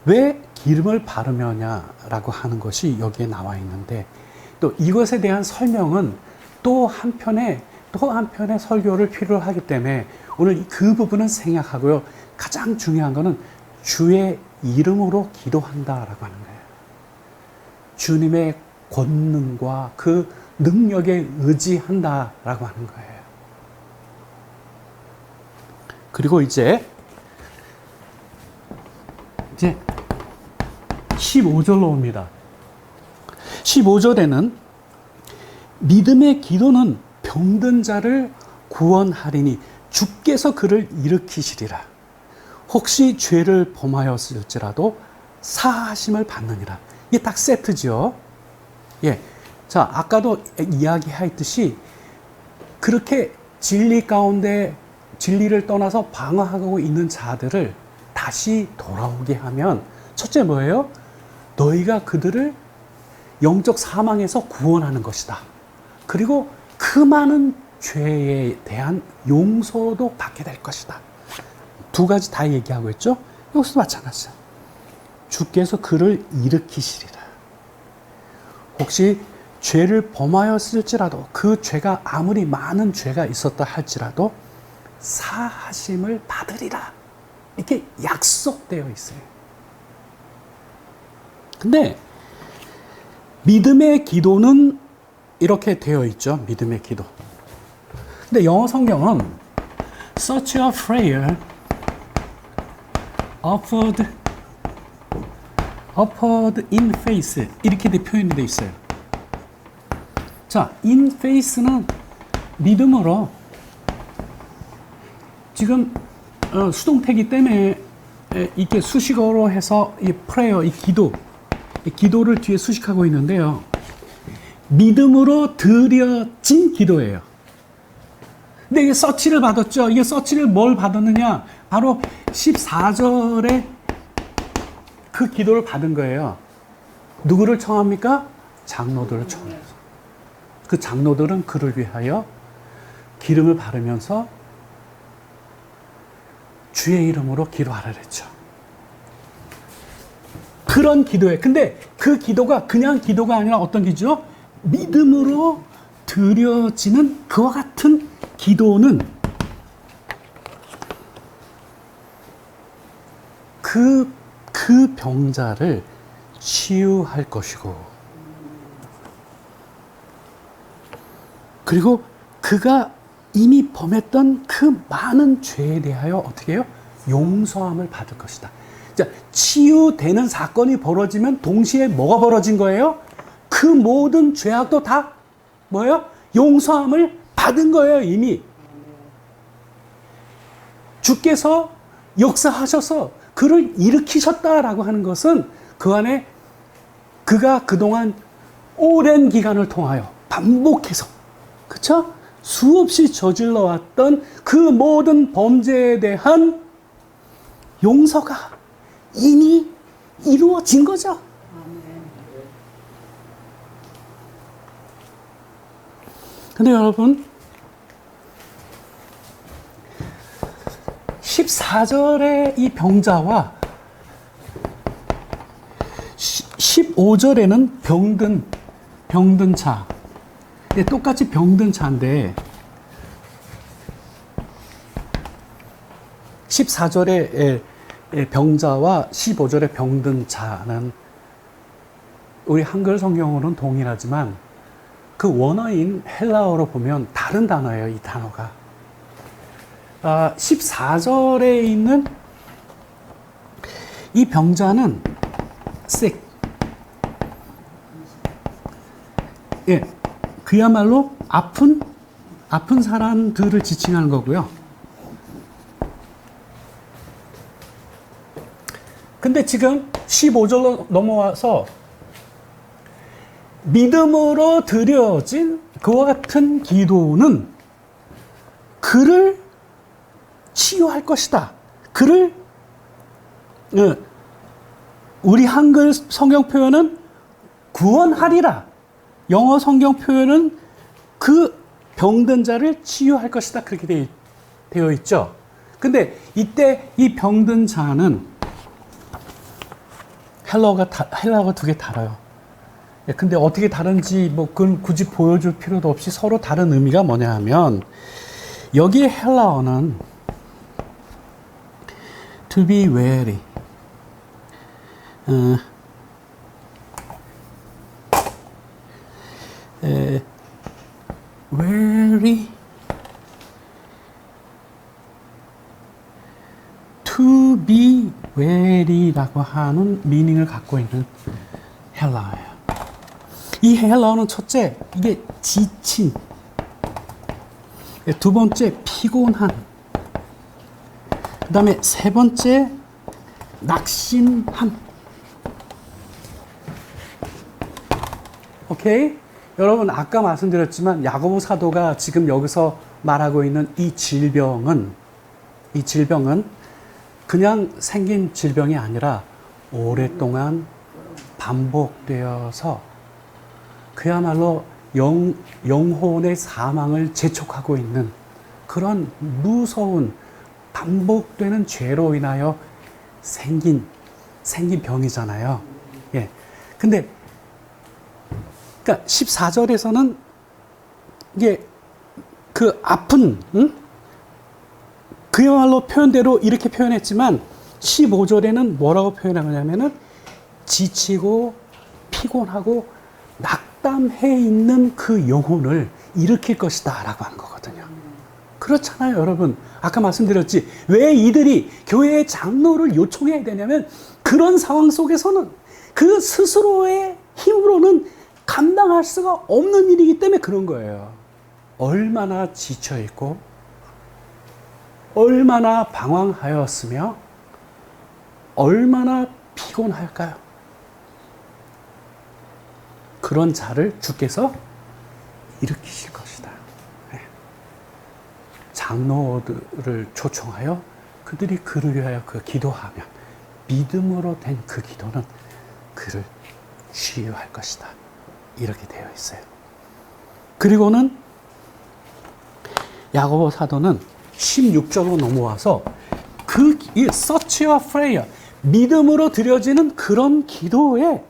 왜 기름을 바르며냐라고 하는 것이 여기에 나와 있는데, 또 이것에 대한 설명은 또 한편의 설교를 필요로 하기 때문에 오늘 그 부분은 생략하고요. 가장 중요한 것은 주의 이름으로 기도한다라고 하는 거예요. 주님의 권능과 그 능력에 의지한다라고 하는 거예요. 그리고 이제 15절로 옵니다. 15절에는 믿음의 기도는 병든 자를 구원하리니 주께서 그를 일으키시리라. 혹시 죄를 범하였을지라도 사하심을 받느니라. 이게 딱 세트죠. 예. 자, 아까도 이야기했듯이 그렇게 진리 가운데 진리를 떠나서 방황하고 있는 자들을 다시 돌아오게 하면, 첫째 뭐예요? 너희가 그들을 영적 사망에서 구원하는 것이다. 그리고 그 많은 죄에 대한 용서도 받게 될 것이다. 두 가지 다 얘기하고 있죠? 여기서도 마찬가지죠. 주께서 그를 일으키시리라. 혹시 죄를 범하였을지라도, 그 죄가 아무리 많은 죄가 있었다 할지라도 사하심을 받으리라. 이렇게 약속되어 있어요. 근데 믿음의 기도는 이렇게 되어 있죠. 믿음의 기도. 근데 영어 성경은 such a prayer offered in faith 이렇게 표현이 되어 있어요. 자, in faith는 믿음으로, 지금 수동태이기 때문에 이렇게 수식어로 해서 이 prayer, 이 기도를 뒤에 수식하고 있는데요. 믿음으로 드려진 기도예요. 근데 이게 서치를 받았죠. 이게 서치를 뭘 받았느냐? 바로 14절에 그 기도를 받은 거예요. 누구를 청합니까? 장로들을 청해요. 그 장로들은 그를 위하여 기름을 바르면서 주의 이름으로 기도하라 그랬죠. 그런 기도에, 근데 그 기도가 그냥 기도가 아니라 어떤 기도죠? 믿음으로 드려지는 그와 같은 기도는 그 병자를 치유할 것이고, 그리고 그가 이미 범했던 그 많은 죄에 대하여 어떻게 해요? 용서함을 받을 것이다. 자, 치유되는 사건이 벌어지면 동시에 뭐가 벌어진 거예요? 그 모든 죄악도 다 뭐예요? 용서함을 받은 거예요, 이미. 주께서 역사하셔서 그를 일으키셨다라고 하는 것은 그 안에 그가 그동안 오랜 기간을 통하여 반복해서, 그쵸? 수없이 저질러 왔던 그 모든 범죄에 대한 용서가 이미 이루어진 거죠. 근데 여러분, 14절의 이 병자와 15절에는 병든 자. 똑같이 병든 자인데 14절의 병자와 15절의 병든 자는 우리 한글 성경으로는 동일하지만 그 원어인 헬라어로 보면 다른 단어예요, 이 단어가. 14절에 있는 이 병자는 sick. 예, 그야말로 아픈 사람들을 지칭하는 거고요. 근데 지금 15절로 넘어와서 믿음으로 드려진 그와 같은 기도는 그를 치유할 것이다. 그를 우리 한글 성경 표현은 구원하리라. 영어 성경 표현은 그 병든 자를 치유할 것이다. 그렇게 되어 있죠. 근데 이때 이 병든 자는 헬라어가 두 개 달라요. 근데 어떻게 다른지 뭐 그건 굳이 보여줄 필요도 없이 서로 다른 의미가 뭐냐 하면 여기 헬라어는 to be weary, weary, to be weary라고 하는 미닝을 갖고 있는 헬라어예요. 이 헬라어는 첫째, 이게 지친, 두 번째, 피곤한, 그 다음에 세 번째, 낙심한. 오케이? 여러분, 아까 말씀드렸지만 야고보 사도가 지금 여기서 말하고 있는 이 질병은 그냥 생긴 질병이 아니라 오랫동안 반복되어서 그야말로 영혼의 사망을 재촉하고 있는 그런 무서운 반복되는 죄로 인하여 생긴 병이잖아요. 예. 근데 그러니까 14절에서는 이게 그 아픈 그야말로 표현대로 이렇게 표현했지만 15절에는 뭐라고 표현하냐면은 지치고 피곤하고 낙담해 있는 그 영혼을 일으킬 것이다 라고 하는 거거든요. 그렇잖아요, 여러분. 아까 말씀드렸지. 왜 이들이 교회의 장로를 요청해야 되냐면 그런 상황 속에서는 그 스스로의 힘으로는 감당할 수가 없는 일이기 때문에 그런 거예요. 얼마나 지쳐있고 얼마나 방황하였으며 얼마나 피곤할까요? 그런 자를 주께서 일으키실 것이다. 장로들을 초청하여 그들이 그를 위하여 그 기도하면 믿음으로 된 그 기도는 그를 치유할 것이다. 이렇게 되어 있어요. 그리고는 야고보 사도는 16절로 넘어와서 그 such a prayer, 믿음으로 드려지는 그런 기도에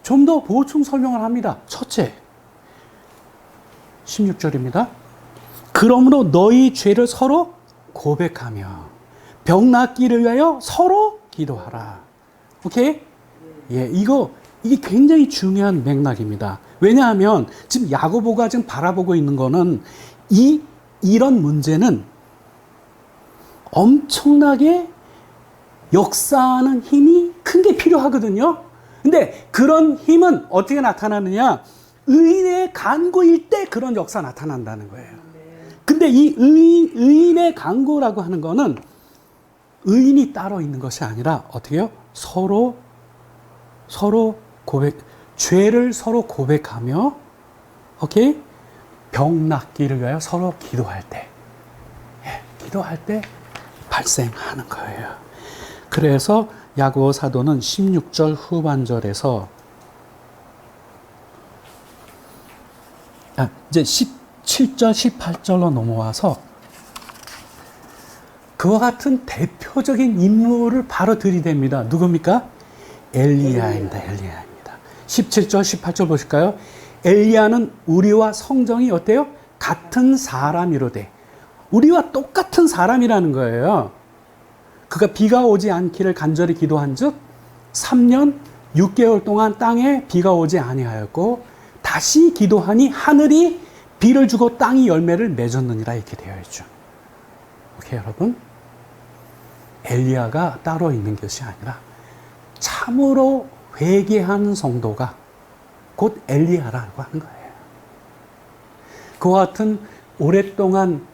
좀 더 보충 설명을 합니다. 첫째, 16절입니다. 그러므로 너희 죄를 서로 고백하며 병 낫기를 위하여 서로 기도하라. 오케이? 예, 이게 굉장히 중요한 맥락입니다. 왜냐하면 지금 야고보가 지금 바라보고 있는 거는 이런 문제는 엄청나게 역사하는 힘이 큰 게 필요하거든요. 근데 그런 힘은 어떻게 나타나느냐? 의인의 간구일 때 그런 역사가 나타난다는 거예요. 근데 이 의인의 간구라고 하는 거는 의인이 따로 있는 것이 아니라 어떻게 해요? 서로 죄를 서로 고백하며, 오케이? 병 낫기를 위하여 서로 기도할 때, 기도할 때 발생하는 거예요. 그래서 야고보 사도는 16절 후반절에서 이제 17절, 18절로 넘어와서 그와 같은 대표적인 인물을 바로 들이댑니다. 누굽니까? 엘리야입니다. 엘리야입니다. 17절, 18절 보실까요? 엘리야는 우리와 성정이 어때요? 같은 사람이로되. 우리와 똑같은 사람이라는 거예요. 그가 비가 오지 않기를 간절히 기도한 즉 3년 6개월 동안 땅에 비가 오지 아니하였고 다시 기도하니 하늘이 비를 주고 땅이 열매를 맺었느니라 이렇게 되어 있죠. 오케이, 여러분? 엘리야가 따로 있는 것이 아니라 참으로 회개한 성도가 곧 엘리야라고 하는 거예요. 그와 같은 오랫동안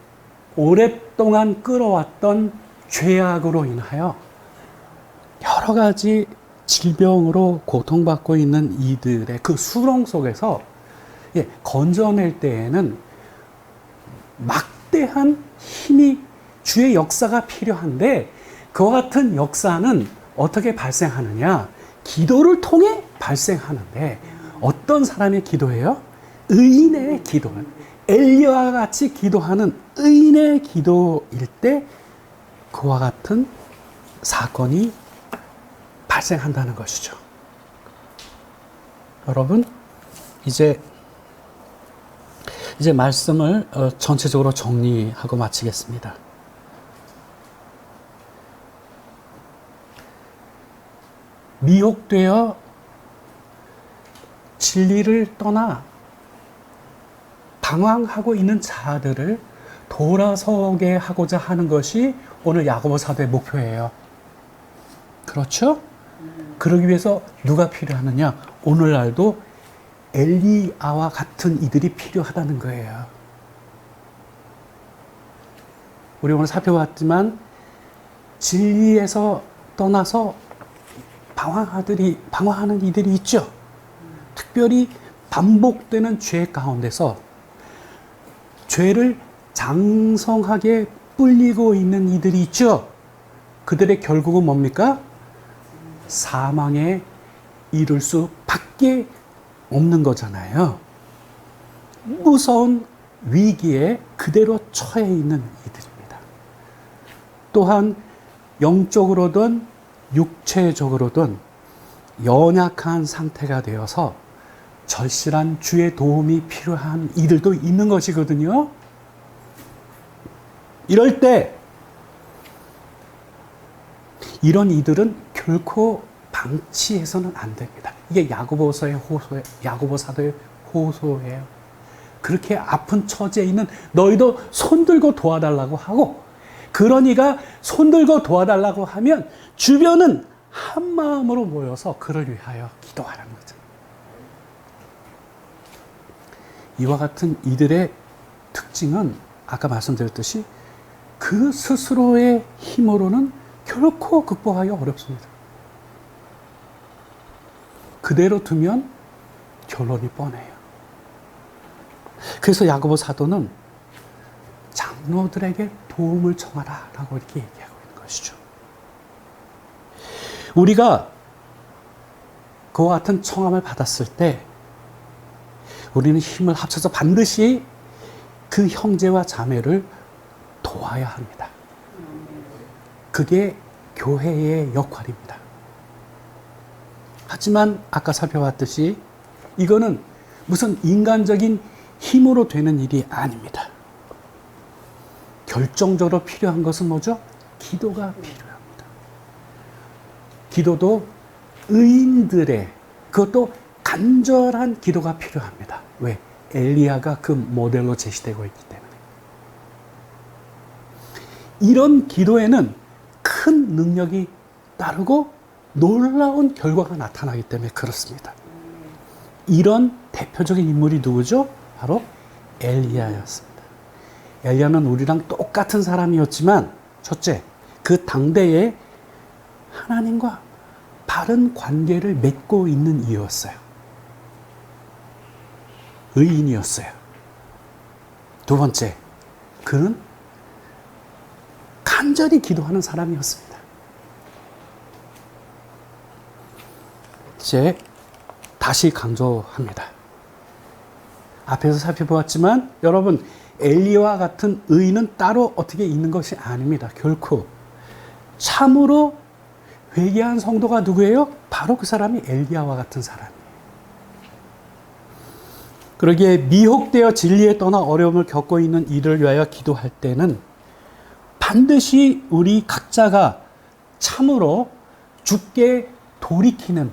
끌어왔던 죄악으로 인하여 여러 가지 질병으로 고통받고 있는 이들의 그 수렁 속에서 건져낼 때에는 막대한 힘이 주의 역사가 필요한데 그와 같은 역사는 어떻게 발생하느냐? 기도를 통해 발생하는데 어떤 사람이 기도해요? 의인의 기도. 엘리야와 같이 기도하는 의인의 기도일 때 그와 같은 사건이 발생한다는 것이죠. 여러분, 이제 말씀을 전체적으로 정리하고 마치겠습니다. 미혹되어 진리를 떠나 방황하고 있는 자들을 돌아서게 하고자 하는 것이 오늘 야고보 사도의 목표예요. 그렇죠? 그러기 위해서 누가 필요하느냐? 오늘날도 엘리야와 같은 이들이 필요하다는 거예요. 우리 오늘 살펴봤지만 진리에서 떠나서 방황하는 이들이 있죠. 특별히 반복되는 죄 가운데서 죄를 장성하게 불리고 있는 이들이 있죠. 그들의 결국은 뭡니까? 사망에 이를 수밖에 없는 거잖아요. 무서운 위기에 그대로 처해 있는 이들입니다. 또한 영적으로든 육체적으로든 연약한 상태가 되어서 절실한 주의 도움이 필요한 이들도 있는 것이거든요. 이럴 때 이런 이들은 결코 방치해서는 안 됩니다. 이게 야고보 사도의 호소예요. 그렇게 아픈 처지에 있는 너희도 손들고 도와달라고 하고, 그러니까 손들고 도와달라고 하면 주변은 한 마음으로 모여서 그를 위하여 기도하라는 거죠. 이와 같은 이들의 특징은 아까 말씀드렸듯이 그 스스로의 힘으로는 결코 극복하기 어렵습니다. 그대로 두면 결론이 뻔해요. 그래서 야고보 사도는 장로들에게 도움을 청하라 라고 이렇게 얘기하고 있는 것이죠. 우리가 그와 같은 청함을 받았을 때 우리는 힘을 합쳐서 반드시 그 형제와 자매를 도와야 합니다. 그게 교회의 역할입니다. 하지만 아까 살펴봤듯이 이거는 무슨 인간적인 힘으로 되는 일이 아닙니다. 결정적으로 필요한 것은 뭐죠? 기도가 필요합니다. 기도도 의인들의, 그것도 간절한 기도가 필요합니다. 왜? 엘리야가 그 모델로 제시되고 있기 때문에. 이런 기도에는 큰 능력이 따르고 놀라운 결과가 나타나기 때문에 그렇습니다. 이런 대표적인 인물이 누구죠? 바로 엘리야였습니다. 엘리야는 우리랑 똑같은 사람이었지만 첫째, 그 당대에 하나님과 바른 관계를 맺고 있는 이였어요. 의인이었어요. 두 번째, 그는 간절히 기도하는 사람이었습니다. 이제 다시 강조합니다. 앞에서 살펴보았지만 여러분, 엘리야와 같은 의인은 따로 어떻게 있는 것이 아닙니다. 결코. 참으로 회개한 성도가 누구예요? 바로 그 사람이 엘리야와 같은 사람이에요. 그러기에 미혹되어 진리에 떠나 어려움을 겪고 있는 이를 위하여 기도할 때는 반드시 우리 각자가 참으로 주께 돌이키는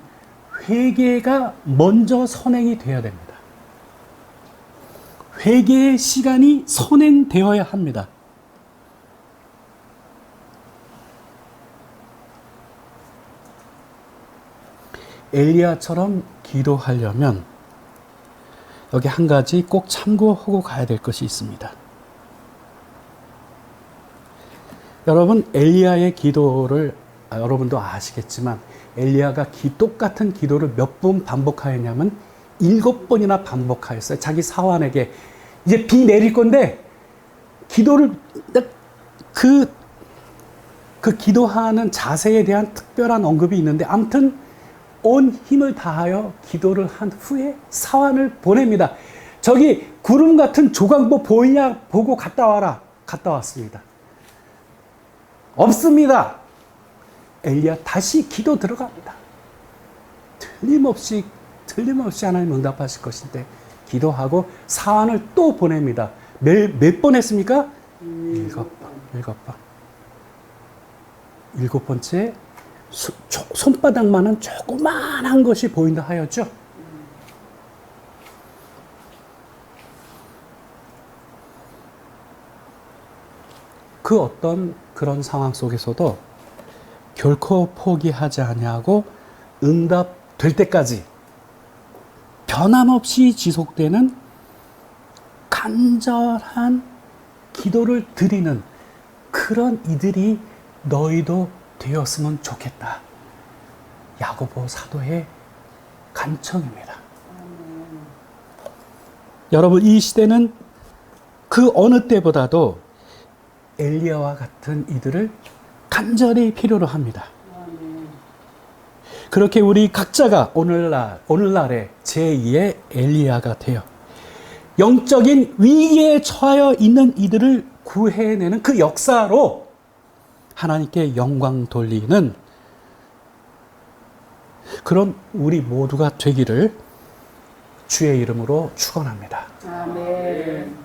회개가 먼저 선행이 되어야 됩니다. 회개의 시간이 선행되어야 합니다. 엘리야처럼 기도하려면 여기 한 가지 꼭 참고하고 가야 될 것이 있습니다. 여러분, 엘리야의 기도를 여러분도 아시겠지만 엘리야가 똑같은 기도를 몇 번 반복하였냐면 7번이나 반복하였어요. 자기 사환에게 이제 비 내릴 건데 기도를 그 기도하는 자세에 대한 특별한 언급이 있는데 아무튼 온 힘을 다하여 기도를 한 후에 사환을 보냅니다. 저기 구름 같은 조각 뭐 보이냐 보고 갔다 와라. 갔다 왔습니다. 없습니다. 엘리야 다시 기도 들어갑니다. 틀림없이 하나님 응답하실 것인데 기도하고 사환을 또 보냅니다. 몇 번 했습니까? 7번. 7번째 손바닥만한 조그만한 것이 보인다 하였죠. 그 어떤 그런 상황 속에서도 결코 포기하지 아니하고 응답될 때까지 변함없이 지속되는 간절한 기도를 드리는 그런 이들이 너희도 되었으면 좋겠다. 야고보 사도의 간청입니다. 여러분, 이 시대는 그 어느 때보다도 엘리야와 같은 이들을 간절히 필요로 합니다. 그렇게 우리 각자가 오늘날의 제2의 엘리야가 되어 영적인 위기에 처하여 있는 이들을 구해내는 그 역사로 하나님께 영광 돌리는 그런 우리 모두가 되기를 주의 이름으로 축원합니다. 아멘.